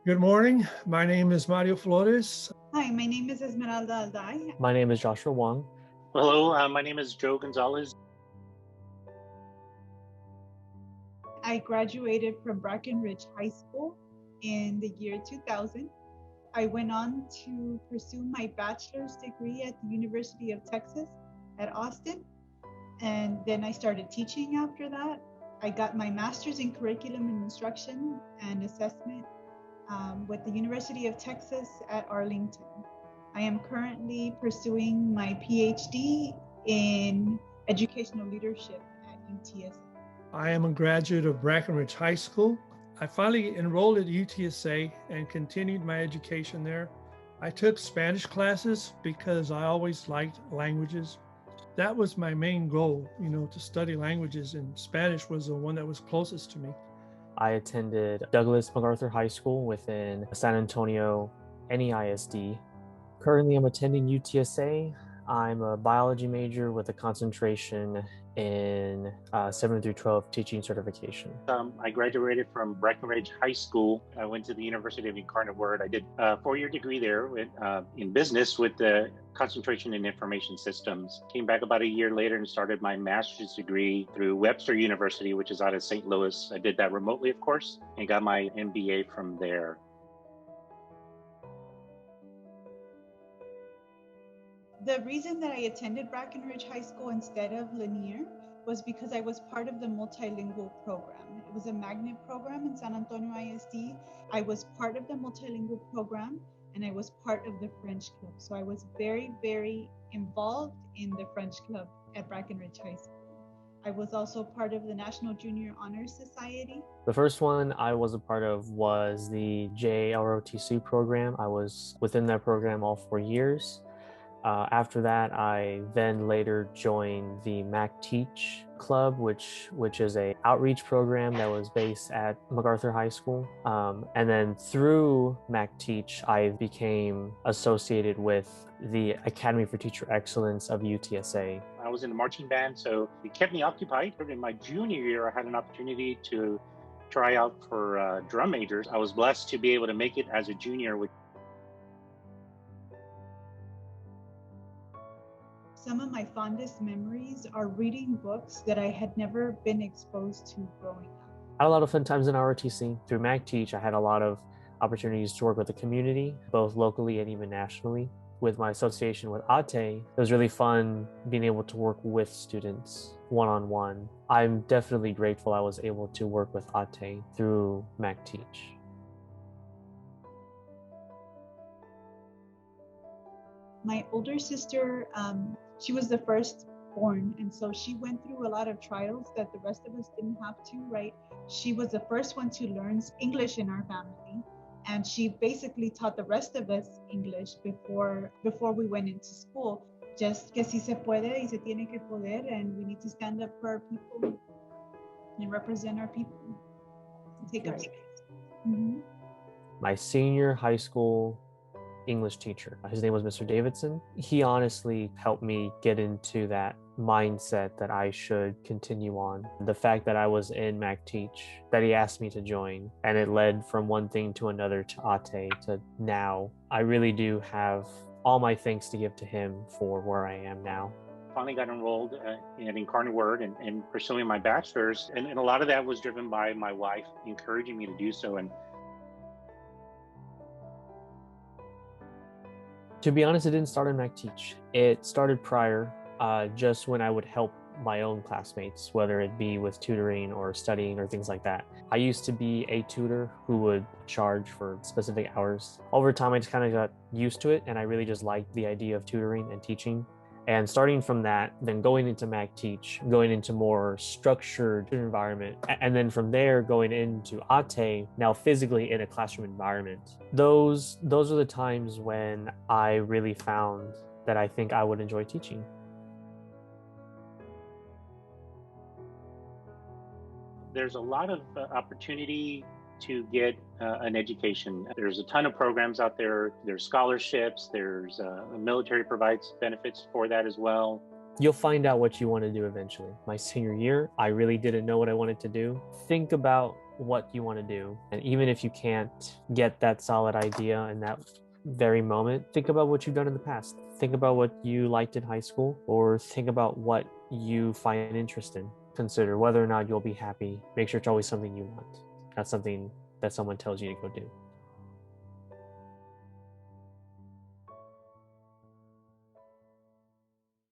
Good morning. My name is Mario Flores. Hi, my name is Esmeralda Alday. My name is Joshua Wong. Hello, my name is Joe Gonzalez. I graduated from Brackenridge High School in the year 2000. I went on to pursue my bachelor's degree at the University of Texas at Austin, and then I started teaching after that. I got my master's in curriculum and instruction and assessment with the University of Texas at Arlington. I am currently pursuing my PhD in educational leadership at UTSA. I am a graduate of Brackenridge High School. I finally enrolled at UTSA and continued my education there. I took Spanish classes because I always liked languages. That was my main goal, to study languages, and Spanish was the one that was closest to me. I attended Douglas MacArthur High School within San Antonio NEISD. Currently, I'm attending UTSA. I'm a biology major with a concentration in 7 through 12 teaching certification. I graduated from Brackenridge High School. I went to the University of Incarnate Word. I did a 4-year degree there in business with the concentration in information systems. Came back about a year later and started my master's degree through Webster University, which is out of St. Louis. I did that remotely, of course, and got my MBA from there. The reason that I attended Brackenridge High School instead of Lanier was because I was part of the multilingual program. It was a magnet program in San Antonio ISD. I was part of the multilingual program, and I was part of the French club. So I was very, very involved in the French club at Brackenridge High School. I was also part of the National Junior Honor Society. The first one I was a part of was the JROTC program. I was within that program all 4 years. After that, I then later joined the Mac Teach Club, which is a outreach program that was based at MacArthur High School. And then through Mac Teach, I became associated with the Academy for Teacher Excellence of UTSA. I was in the marching band, so it kept me occupied. In my junior year, I had an opportunity to try out for drum majors. I was blessed to be able to make it as a junior. Some of my fondest memories are reading books that I had never been exposed to growing up. I had a lot of fun times in ROTC. Through Mac Teach, I had a lot of opportunities to work with the community, both locally and even nationally. With my association with ATE, it was really fun being able to work with students one-on-one. I'm definitely grateful I was able to work with ATE through Mac Teach. My older sister, she was the firstborn, and so she went through a lot of trials that the rest of us didn't have to, right? She was the first one to learn English in our family, and she basically taught the rest of us English before we went into school. Just que si se puede y se tiene que poder, and we need to stand up for our people and represent our people and take up space. Mm-hmm. My senior high school English teacher, his name was Mr. Davidson. He honestly helped me get into that mindset that I should continue on. The fact that I was in Mac Teach, that he asked me to join, and it led from one thing to another to ATE to now. I really do have all my thanks to give to him for where I am now. Finally got enrolled in Incarnate Word and pursuing my bachelor's, and a lot of that was driven by my wife encouraging me to do so. And to be honest, it didn't start in Mac Teach. It started prior, just when I would help my own classmates, whether it be with tutoring or studying or things like that. I used to be a tutor who would charge for specific hours. Over time, I just kind of got used to it, and I really just liked the idea of tutoring and teaching. And starting from that, then going into Mac Teach, going into more structured environment, and then from there going into ATE, now physically in a classroom environment. Those are the times when I really found that I think I would enjoy teaching. There's a lot of opportunity to get an education. There's a ton of programs out there. There's scholarships. There's the military provides benefits for that as well. You'll find out what you want to do eventually. My senior year, I really didn't know what I wanted to do. Think about what you want to do. And even if you can't get that solid idea in that very moment, think about what you've done in the past. Think about what you liked in high school, or think about what you find interest in. Consider whether or not you'll be happy. Make sure it's always something you want, not something that someone tells you to go do.